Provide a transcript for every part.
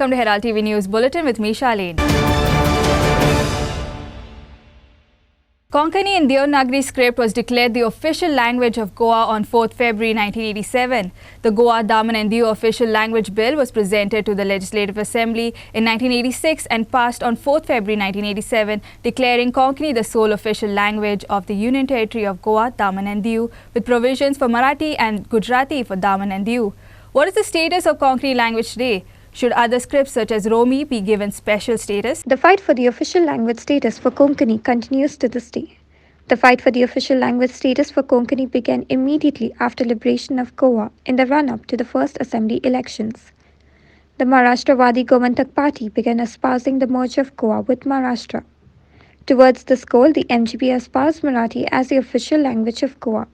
welcome to Herald TV News Bulletin with me, Charlene. Konkani in Devanagari script was declared the official language of Goa on 4th February 1987. The Goa Daman and Diu official language bill was presented to the Legislative Assembly in 1986 and passed on 4th February 1987, declaring Konkani the sole official language of the Union Territory of Goa, Daman and Diu, with provisions for Marathi and Gujarati for Daman and Diu. What is the status of Konkani language today? Should other scripts such as Romi be given special status? The fight for the official language status for Konkani continues to this day. The fight for the official language status for Konkani began immediately after liberation of Goa in the run-up to the first assembly elections. The Maharashtravadi Gomantak Party began espousing the merge of Goa with Maharashtra. Towards this goal, the MGP espoused Marathi as the official language of Goa.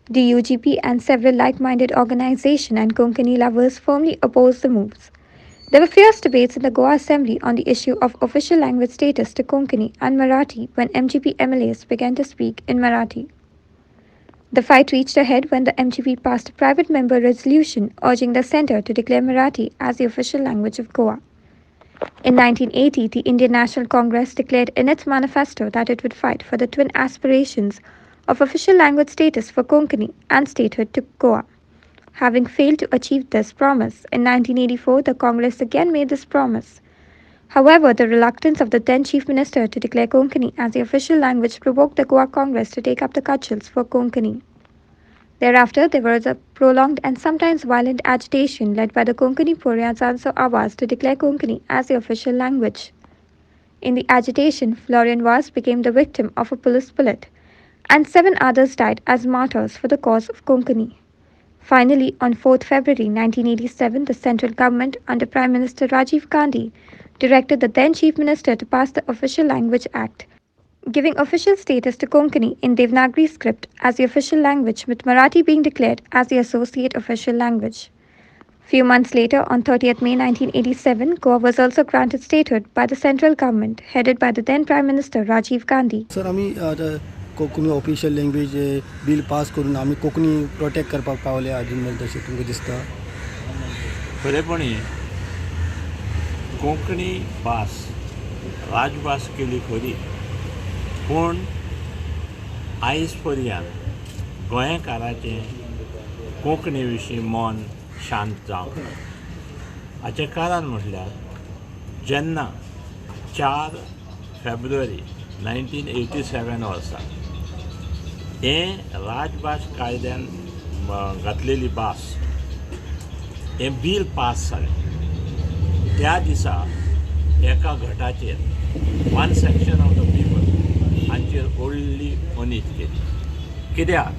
The UGP and several like-minded organizations and Konkani lovers firmly opposed the moves. There were fierce debates in the Goa Assembly on the issue of official language status to Konkani and Marathi when MGP MLAs began to speak in Marathi. The fight reached a head when the MGP passed a private member resolution urging the centre to declare Marathi as the official language of Goa. In 1980, the Indian National Congress declared in its manifesto that it would fight for the twin aspirations of official language status for Konkani and statehood to Goa. Having failed to achieve this promise, in 1984 the Congress again made this promise. However, the reluctance of the then Chief Minister to declare Konkani as the official language provoked the Goa Congress to take up the cudgels for Konkani. Thereafter, there was a prolonged and sometimes violent agitation led by the Konkani Porya Zanso Awaz to declare Konkani as the official language. In the agitation, Florian Vaz became the victim of a police bullet, and 7 others died as martyrs for the cause of Konkani. Finally, on 4th February 1987, the central government under Prime Minister Rajiv Gandhi directed the then Chief Minister to pass the Official Language Act, giving official status to Konkani in Devanagari script as the official language, with Marathi being declared as the associate official language. Few months later, on 30th May 1987, Goa was also granted statehood by the central government, headed by the then Prime Minister Rajiv Gandhi. Sir, Konkani official language bill pass करून आमी Konkani protect करपाक पावले अजून मेरेन तशें तुमकां दिसता? खरेपणी कोंकणी भास राजभास केली खरी, पूण आयज पर्यंत गोंयकाराचें कोंकणी विशीं मन शांत जावंक ना. हाचें कारण म्हटल्यार जेन्ना 4 फेब्रुवारी 1987 वर्सा हें राजभास कायद्यान घातलेली भास हें बील पास जालें, त्या दिसा एका गटाचेर 1 सेक्शन ऑफ द पीपल हांचेर व्हडली अनीत केली. कित्याक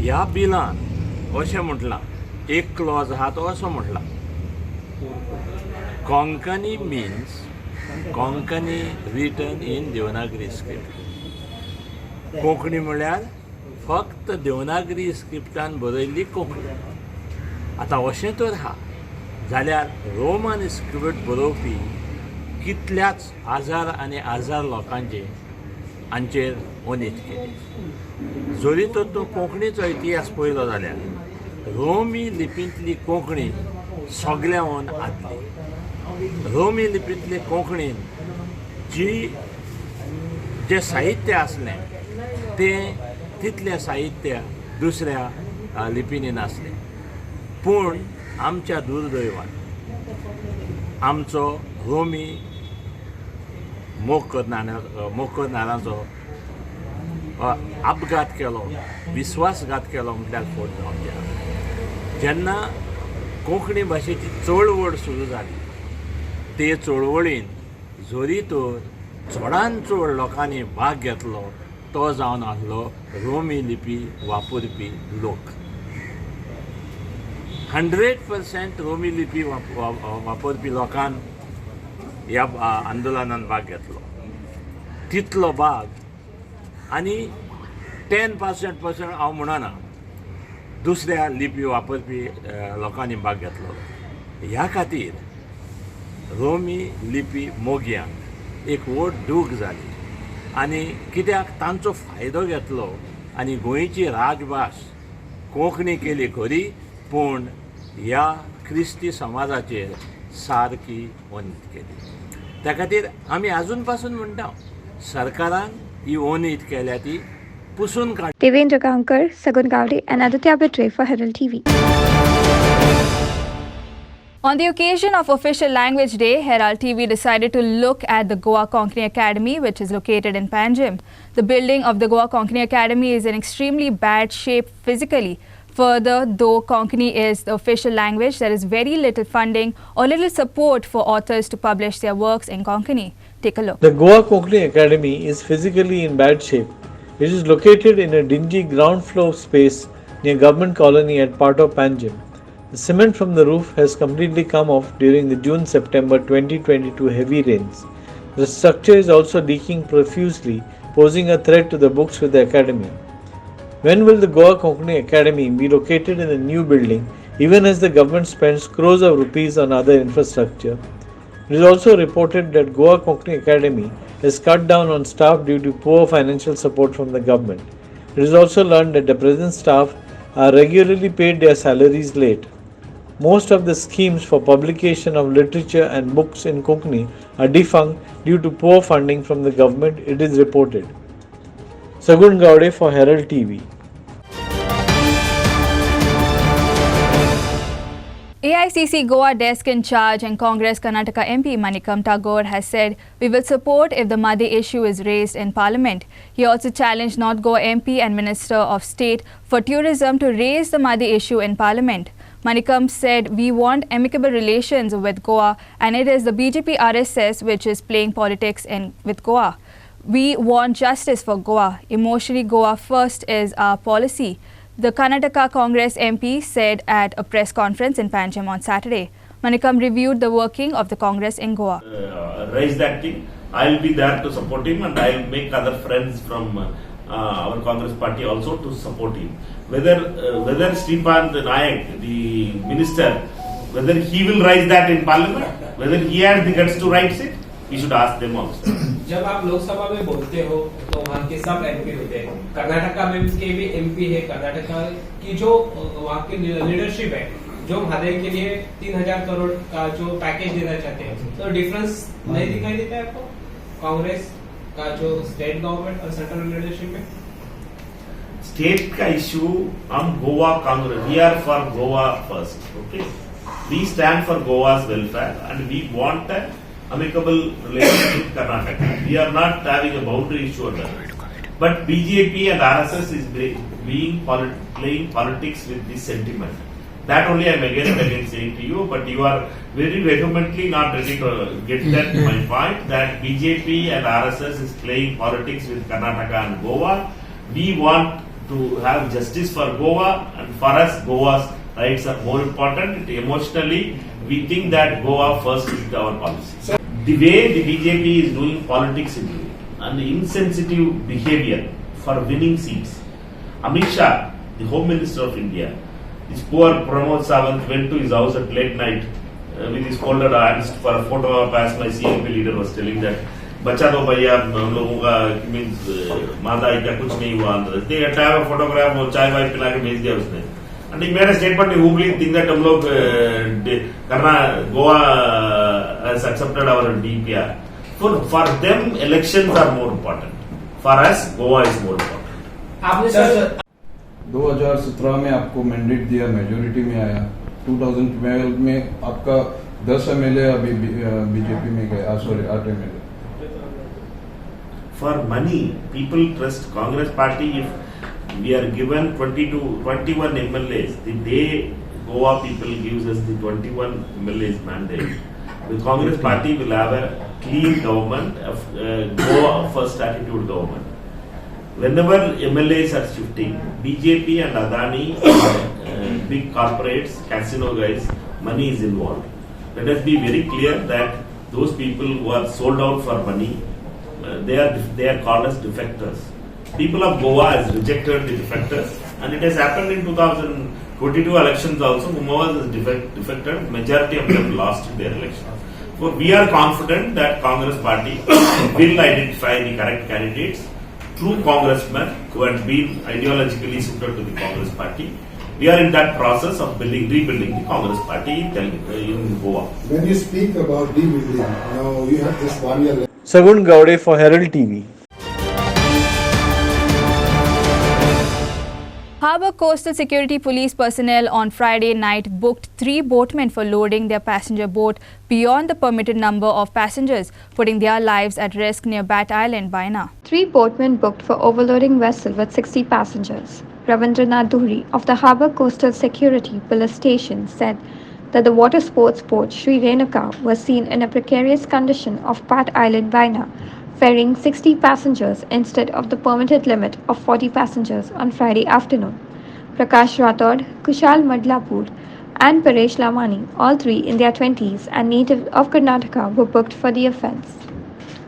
ह्या बिलान अशें म्हटलां, एक क्लॉज आहा तो असो म्हटला, Konkani means Konkani written in Devanagari script. Konkani म्हळ्यार फक्त देवनागरी स्क्रिप्टान बरयल्ली कोंकणी. आतां अशें तर आहा जाल्यार रोमन स्क्रिप्ट बरोवपी कितल्याच हजार आनी हजार लोकांचे हांचेर अनीत केली. जरी तर तूं कोंकणीचो इतिहास पळयलो जाल्यार रोमी लिपींतली कोंकणी सगळ्यांवन आदली. रोमी लिपींतले कोंकणीन जे साहित्य आसलें तें तितलें साहित्य दुसऱ्या लिपींनी नासलें. पूण आमच्या दुर्दैवान आमचो रोमी मोग करनाराचो अपघात केलो, विश्वासघात केलो म्हटल्यार खोट जावंक. जेन्ना कोंकणी भाशेची चळवळ सुरू जाली, ते चळवळीन जरी तर चडांत चड लोकांनी भाग घेतलो तो जावन आसलो रोमी लिपी वापरपी लोक. 100% रोमी लिपी वापरपी लोकांन ह्या आंदोलनान भाग घेतलो. तितलो भाग आनी 10% हांव म्हणना दुसऱ्या लिपी वापरपी लोकांनी भाग घेतलो. ह्या खातीर रोमी लिपी मोग्यांक एक व्हड दूख जाली आनी कित्याक तांचो फायदो घेतलो आनी गोंयची राजभास कोंकणी केली खरी, पूण ह्या क्रिस्ती समाजाचेर सारकी वनीत केली. त्या खातीर आमी आजून पासून म्हणटा सरकारान ही वनीत केल्या ती पुसून काड. Devendra Gankar, Sagun Gowde, and Aditya Bitre for Herald TV. On the occasion of Official Language Day, Herald TV decided to look at the Goa Konkani Academy, which is located in Panjim. The building of the Goa Konkani Academy is in extremely bad shape physically. Further, though Konkani is the official language, there is very little funding or little support for authors to publish their works in Konkani. Take a look. The Goa Konkani Academy is physically in bad shape. It is located in a dingy ground floor space near Government Colony at part of Panjim. The cement from the roof has completely come off during the June-September 2022 heavy rains. The structure is also leaking profusely, posing a threat to the books with the academy. When will the Goa Konkani Academy be located in a new building, even as the government spends crores of rupees on other infrastructure? It is also reported that Goa Konkani Academy has cut down on staff due to poor financial support from the government. It is also learned that the present staff are regularly paid their salaries late. Most of the schemes for publication of literature and books in Konkani are defunct due to poor funding from the government, it is reported. Sagun Gowde for Herald TV. AICC Goa desk in charge and Congress Karnataka MP Manikam Tagore has said, "We will support if the Madi issue is raised in Parliament." He also challenged North Goa MP and Minister of State for Tourism to raise the Madi issue in Parliament. Manikam said, "We want amicable relations with Goa and it is the BJP RSS which is playing politics with Goa. We want justice for Goa. Emotionally Goa first is our policy." The Karnataka Congress MP said at a press conference in Panjim on Saturday. Manikam reviewed the working of the Congress in Goa. Raise that thing. I'll be there to support him, and I'll make other friends from our Congress party also to support him. Whether Sripant Nayak, the minister, whether he will raise that in Parliament, whether he has the guts to raise it, we should ask them also. जब आप लोकसभा में बोलते हो तो वहाँ के सब MP होते हैं, कर्नाटका में के भी एमपी है, कर्नाटका की जो वहाँ की लीडरशिप है जो भादे के लिए 3,000 करोड़ का जो पैकेज देना चाहते हैं, तो डिफरेंस नहीं दिखाई देता है आपको कांग्रेस का जो स्टेट गवर्नमेंट और सेंट्रल लीडरशिप में? स्टेट का इशू हम Goa Congress, we are for Goa first, okay, we stand for Goa's welfare and we want amicable relations with Karnataka. We are not having a boundary issue on that. But BJP and RSS is playing politics with this sentiment. That only I am again saying to you, but you are very vehemently not ready to get that my point that BJP and RSS is playing politics with Karnataka and Goa. We want to have justice for Goa, and for us Goa's rights are more important. Emotionally, we think that Goa first is our policy. The way the BJP is doing politics in India and the insensitive behavior for winning seats. Amit Shah, the Home Minister of India, this poor Pramod Sawant went to his house at late night with his folded hands for a photo op, as my CMP leader was telling that, "Bacha do bhaiya, hum logon ka means मादा इतना कुछ नहीं हुआ अंदर." They had a photograph और चाय वाय पिला के भेज दिया उसने. And he made a statement in Hubli thing that हम लोग Goa has accepted our DPR. For them, elections are more important. For us, Goa is more important. आपने सर 2017 में आपको मैंडेट दिया, मेजोरिटी में आया. 2012 में आपका 10 MLA अभी बीजेपी में गए, sorry 8 MLA. For money, people trust Congress party. If we are given 21 MLAs, the day Goa people gives us the 21 MLAs mandate, the Congress party will have a clean government, Goa first attitude government. Whenever MLAs are shifting, BJP and Adani, big corporates, casino guys, money is involved. Let us be very clear that those people who are sold out for money, they are called as defectors. People of Goa has rejected the defectors, and it has happened in 2022 elections also. Whomever is defected, majority of them lost their elections. So we are confident that Congress party will identify the correct candidates, true congressmen who have been ideologically suited to the Congress party. We are in that process of rebuilding the Congress party in Goa. When you speak about rebuilding, now you have this 1 year left. Sagun Gowde for Herald TV. Harbour Coastal Security Police personnel on Friday night booked 3 boatmen for loading their passenger boat beyond the permitted number of passengers, putting their lives at risk near Bat Island, Baina. 3 boatmen booked for overloading vessel with 60 passengers. Ravindranath Dhuri of the Harbour Coastal Security Police Station said that the water sports boat Sri Renuka was seen in a precarious condition off Bat Island, Baina, ferrying 60 passengers instead of the permitted limit of 40 passengers on Friday afternoon. Prakash Rathod, Kushal Madlapur, and Paresh Lamani, all 3 in their 20s and native of Karnataka, were booked for the offence.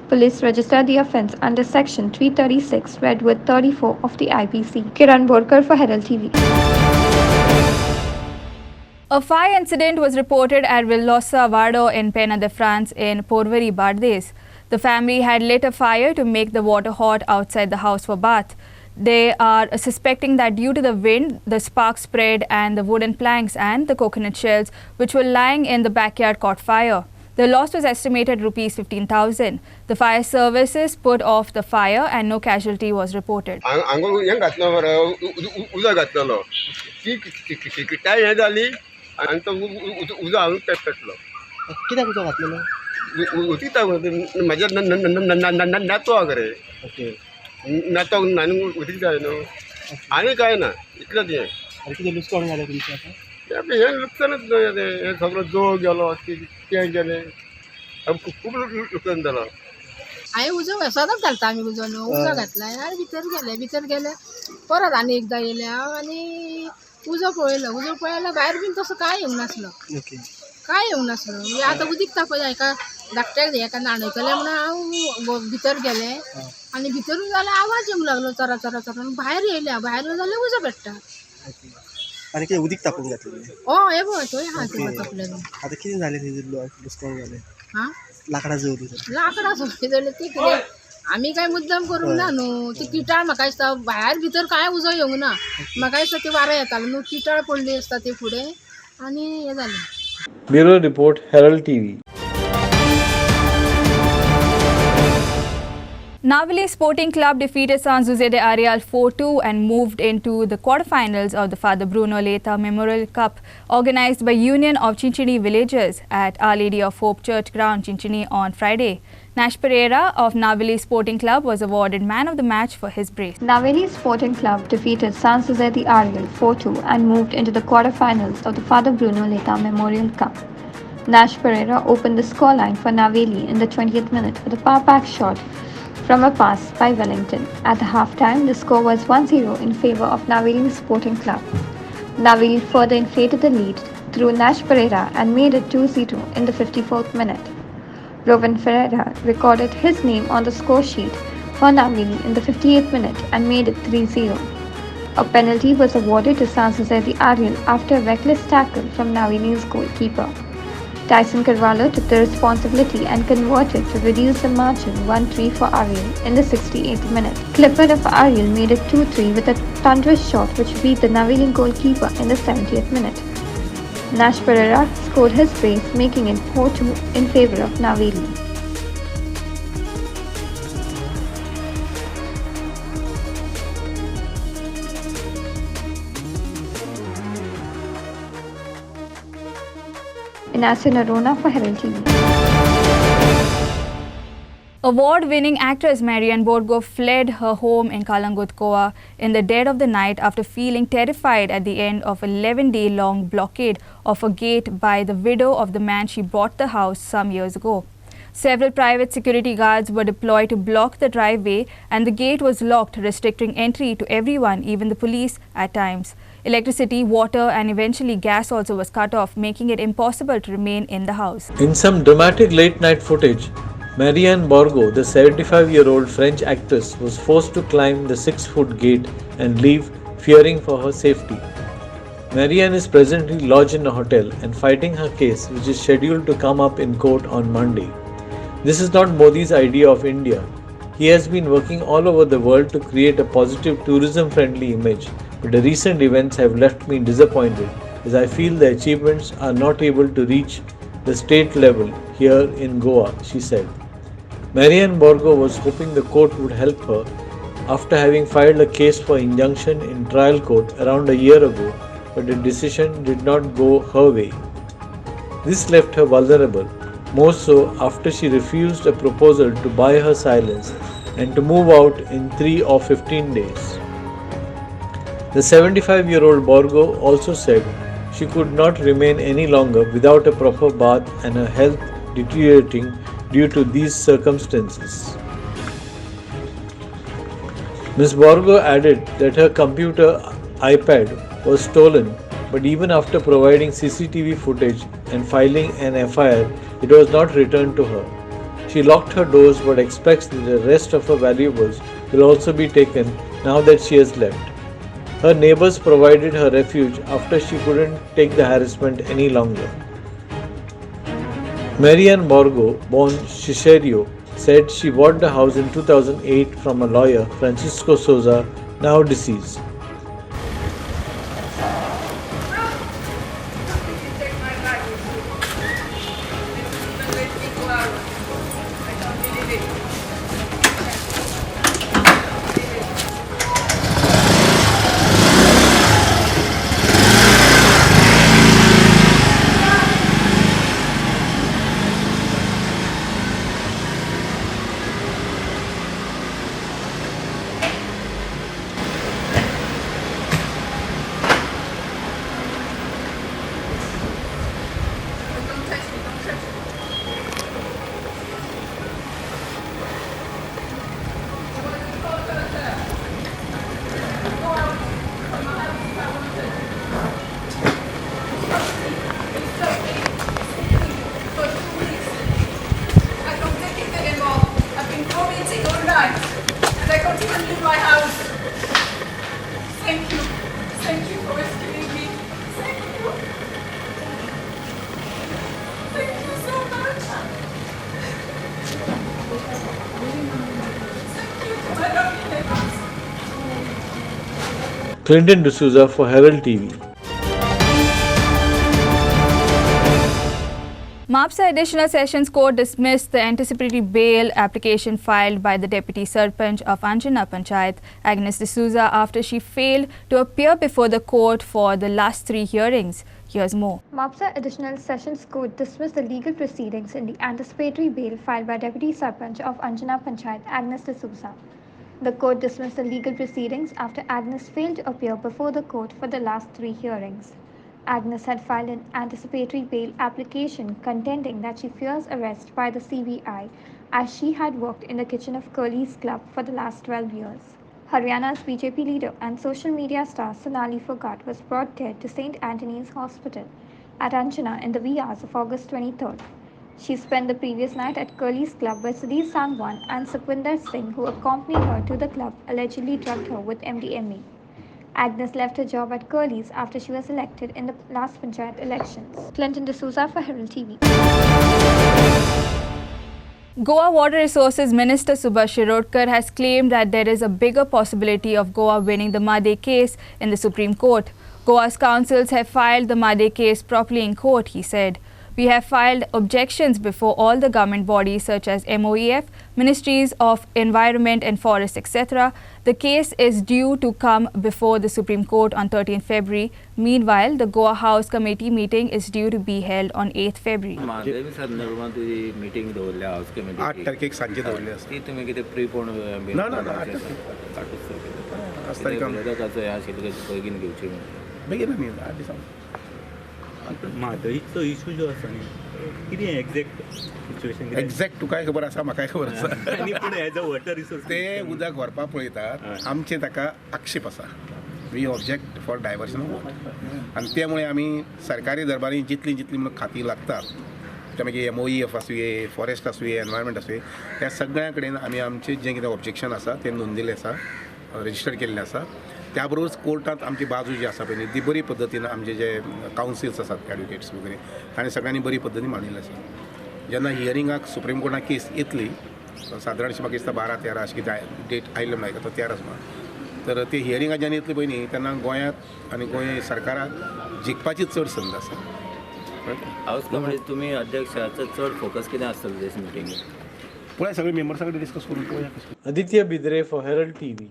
Police registered the offence under Section 336, read with 34 of the IPC. Kiran Borkar for Herald TV. A fire incident was reported at Villosa Vado in Pena de France in Porvari, Bardes. The family had lit a fire to make the water hot outside the house for bath. They are suspecting that due to the wind, the sparks spread and the wooden planks and the coconut shells which were lying in the backyard caught fire. The loss was estimated rupees 15,000. The fire services put off the fire and no casualty was reported. माझ्या नातो वगैरे नातो उदीक जाय न्हू आनी काय ना इतलेंच हें कितें लुकसाण जालें तुमचें आतां हें लुकसाणच न्हू हें सगळो जोळ गेलो तें गेलें खूब लुकसाण जालो हांवें उजो सदांच घालता आमी उजो न्हू उजो घातलाय आनी भितर गेले परत आनी एकदां येयले हांव आनी उजो पळयलो भायर बीन तसो कांय येवंक नासलो काय येवंक नासलो आतां उदीक तापय हाका धाकट्याक हेका न्हाणयतलें म्हणून हांव भितर गेलें आनी भितरून जाल्यार आवाज येवंक लागलो चरा चरा चरा भायर येयल्या भायर जाल्यार उजो पेट्टा आनी कितें उदीक तापोवन घातलें हय हे पळय थंय आहा थंय तापलेलो आतां कितें जालें लुकसाण जालें हां लाकडां जळली लाकडां सगळीं जाल्यार ती कितें आमी कांय मुद्दाम करूंक ना न्हू ती किटाळ म्हाका दिसता भायर भितर कांय उजो येवंक ना म्हाका दिसता ती वारें येतालो न्हू किटाळ पडली आसता ती फुडें आनी हें जालें. Bureau Report, Herald TV. Navali Sporting Club defeated San Jose de Arial 4-2 and moved into the quarterfinals of the Father Bruno Leta Memorial Cup organized by Union of Chinchini Villagers at Our Lady of Hope Church Ground, Chinchini on Friday. Nash Pereira of Navali Sporting Club was awarded man of the match for his brace. Navali Sporting Club defeated San Jose de Ariel 4-2 and moved into the quarterfinals of the Father Bruno Leta Memorial Cup. Nash Pereira opened the scoreline for Navali in the 20th minute with a power-pack shot from a pass by Wellington. At the half-time, the score was 1-0 in favour of Navali Sporting Club. Navali further inflated the lead through Nash Pereira and made it 2-0 in the 54th minute. Rowan Ferreira recorded his name on the score sheet for Navali in the 58th minute and made it 3-0. A penalty was awarded to San Jose de Ariel after a reckless tackle from Navali's goalkeeper. Tyson Carvalho took the responsibility and converted to reduce the margin 1-3 for Ariel in the 68th minute. Clifford of Ariel made it 2-3 with a thunderous shot which beat the Navali goalkeeper in the 70th minute. Nash Pereira scored his brace, making it 4-2 in favour of Navali. Inasin Arona for Herald TV. Award-winning actress Marianne Borgo fled her home in Kalangut, Goa in the dead of the night after feeling terrified at the end of an 11-day-long blockade of a gate by the widow of the man she bought the house some years ago. Several private security guards were deployed to block the driveway and the gate was locked, restricting entry to everyone, even the police at times. Electricity, water and eventually gas also was cut off, making it impossible to remain in the house. In some dramatic late-night footage, Marianne Borgo, the 75-year-old French actress, was forced to climb the 6-foot gate and leave, fearing for her safety. Marianne is presently lodged in a hotel and fighting her case, which is scheduled to come up in court on Monday. This is not Modi's idea of India. He has been working all over the world to create a positive tourism-friendly image, but the recent events have left me disappointed as I feel the achievements are not able to reach the state level here in Goa, she said. Marianne Borgo was hoping the court would help her after having filed a case for injunction in trial court around a year ago, but the decision did not go her way. This left her vulnerable, more so after she refused a proposal to buy her silence and to move out in 3 or 15 days. The 75-year-old Borgo also said she could not remain any longer without a proper bath and her health deteriorating due to these circumstances. Ms. Borgo added that her computer iPad was stolen, but even after providing CCTV footage and filing an FIR, it was not returned to her. She locked her doors but expects that the rest of her valuables will also be taken now that she has left. Her neighbors provided her refuge after she couldn't take the harassment any longer. Marianne Borgo, born Cicerio, said she bought the house in 2008 from a lawyer, Francisco Souza, now deceased. Clinton D'Souza for Herald TV. Mapsa Additional Sessions Court dismissed the anticipatory bail application filed by the Deputy Sarpanch of Anjana Panchayat, Agnes D'Souza, after she failed to appear before the court for the last 3 hearings. Here's more. Mapsa Additional Sessions Court dismissed the legal proceedings in the anticipatory bail filed by Deputy Sarpanch of Anjana Panchayat, Agnes D'Souza. The court dismissed the legal proceedings after Agnes failed to appear before the court for the last 3 hearings. Agnes had filed an anticipatory bail application contending that she fears arrest by the CBI as she had worked in the kitchen of Curly's Club for the last 12 years. Haryana's BJP leader and social media star Sonali Phogat was brought dead to St. Anthony's Hospital at Anjana in the wee hours of August 23rd. She spent the previous night at Curly's Club where Sudhir Sangwan and Sukhwinder Singh, who accompanied her to the club, allegedly drugged her with MDMA. Agnes left her job at Curly's after she was elected in the last Panchayat elections. Clinton D'Souza for Herald TV. Goa Water Resources Minister Subhash Shirodkar has claimed that there is a bigger possibility of Goa winning the Made case in the Supreme Court. Goa's councils have filed the Made case properly in court, he said. We have filed objections before all the government bodies such as MOEF, Ministries of Environment and Forest, etc. The case is due to come before the Supreme Court on 13 February. Meanwhile, the Goa House Committee meeting is due to be held on 8 February. Meeting दवरल्या house committee 8 तारखेक सांजे दवरली आसा ती तुमी कितें prepone ना ना ना विरोधकाचो हें आशिल्लो बेगीन घेवची बेगीन आमी 8 दिसां म्हादईचो इशू जो आसा न्ही कितें एग्जॅक्ट सिच्युएशन एक्झॅक्ट तुकाय खबर आसा म्हाकाय खबर आसा आनी पूण एज अ वॉटर रिसोर्स ते उदक व्हरपाक पळयतात आमचे ताका आक्षेप आसा we object for diversion of water आनी त्यामुळे आमी सरकारी दरबारी जितली जितली म्हणून खाती लागतात ते मागीर MOEF आसूये फॉरेस्ट आसूये एनवायरमेंट आसूये त्या सगळ्यां कडेन आमी आमचें जें कितें ऑब्जेक्शन आसा तें नोंदिल्लें आसा रजिस्टर केल्लें आसा त्या बरोबर कोर्टांत आमची बाजू जी आसा पळय ती बरी पद्दतीन आमचे जे कावन्सिल्स आसात एडवोकेट्स वगैरे तांणी सगळ्यांनी बरी पद्दतीन मांडिल्लें आसा जेन्ना हियरिंगाक सुप्रीम कोर्टाक केस येतली सादारणशी म्हाका दिसता 12-13 अशी कितें डेट आयल्लो म्हाका तो 13 सुमार तर ते हियरिंगा जेन्ना येतली पयलीं तेन्ना गोंयांत आनी गोंय सरकाराक जिखपाची चड संद आसा. हाऊस कमिटी तुम्ही अध्यक्षाचं चड फोकस कितें आसतलो दिस मिटिंगेक? पळय सगळे मेंबर्सा कडेन डिस्कस करून पळोवया कशें. Aditya Bidre for Herald TV.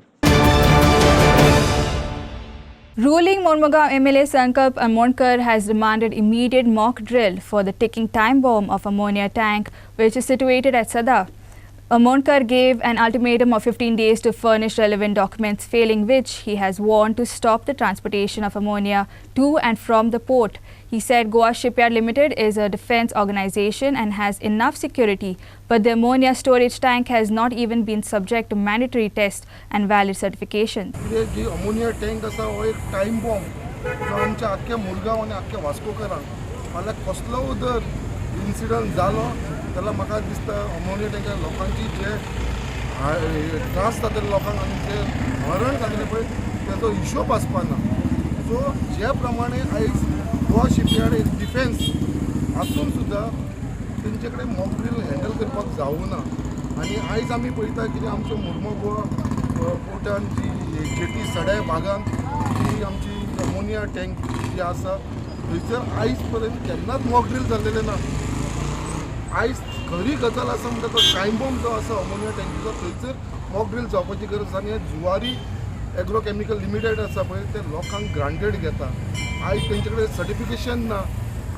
Ruling Mormugao MLA Sankalp Amonkar has demanded immediate mock drill for the ticking time bomb of ammonia tank which is situated at Sada. Amonkar gave an ultimatum of 15 days to furnish relevant documents, failing which he has warned to stop the transportation of ammonia to and from the port. He said Goa Shipyard Limited is a defence organisation and has enough security, but the ammonia storage tank has not even been subject to mandatory tests and valid certification. जी ammonia tank आसा हो एक time bomb जो आमच्या आख्ख्या मुरगांव आनी आख्ख्या वास्कोकारांक फाल्यां कसलो जर इन्सिडंट जालो जाल्यार म्हाका दिसता अमोनिया टँकार लोकांची जे त्रास जातले लोकांक आनी जे मरण जातलें पळय तेजो हिशोब आसपाना. सो ज्या प्रमाणे आयज गोवा शिपयार्ड एक डिफेन्स आसून सुद्दां तेंचे कडेन मॉक ड्रील हँडल करपाक जावना आनी आयज आमी पळयता कितें आमच्या मुर्मो गोवा पोर्टान जी जेटी सड्या भागांत जी आमची अमोनिया टँक जी आसा थंयसर आयज पर्यंत केन्नाच मॉक ड्रील जाल्लेलें ना. आयज खरी गजाल आसा म्हणटा तो टायम बॉम्ब जो आसा अमोनिया टँकीचो थंयसर मॉक ड्रील जावपाची गरज आसा आनी हे जुवारी एग्रोकॅमिकल लिमिटेड आसा पळय ते लोकांक ग्रांटेड घेता. आयज तेंचे कडेन सर्टिफिकेशन ना,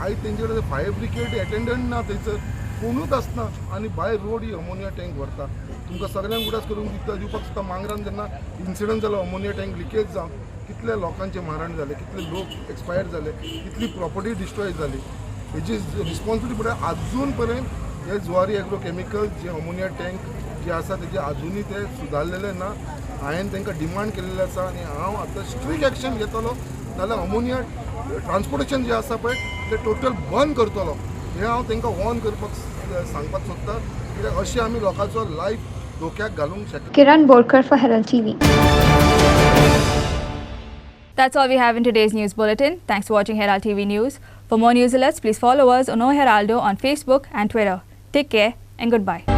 आयज तेंचे कडेन फायर ब्रिगेड एटेंडंट ना, थंयसर कोणूच आसना आनी by road he ammonia tank व्हरता. तुमकां सगळ्यांक उडास करून दिवपाक सुद्दां मांगरान जेन्ना इन्सिडंट जालो अमोनिया टँक लिकेज जावन कितले लोकांचे मारण जाले, कितले लोक एक्सपायर जाले, कितली प्रॉपर्टी डिस्ट्रॉय जाली. हेची रिस्पॉन्सिबिलिटी पळय अजून पर्यंत हे जुवारी एग्रोकॅमिकल जे अमोनिया टँक जे आसा तेजे अजुनूय ते सुदारलेले ना. हांवें तांकां डिमांड केल्लें आसा आनी हांव आतां स्ट्रीक एक्शन घेतलो नाल्यार अमोनिया ट्रान्सपोर्टेशन जें आसा पळय तें टोटल बंद करतलो हें हांव तांकां वॉर्न करपाक सांगपाक सोदतां कित्याक अशें आमी लोकांचो लायफ धोक्याक घालूंक शकता. Kiran Borkar for Herald TV. That's all we have in today's news bulletin. Thanks for watching Herald TV News. For more news alerts, please follow us on Heraldo on Facebook and Twitter. Take care and goodbye.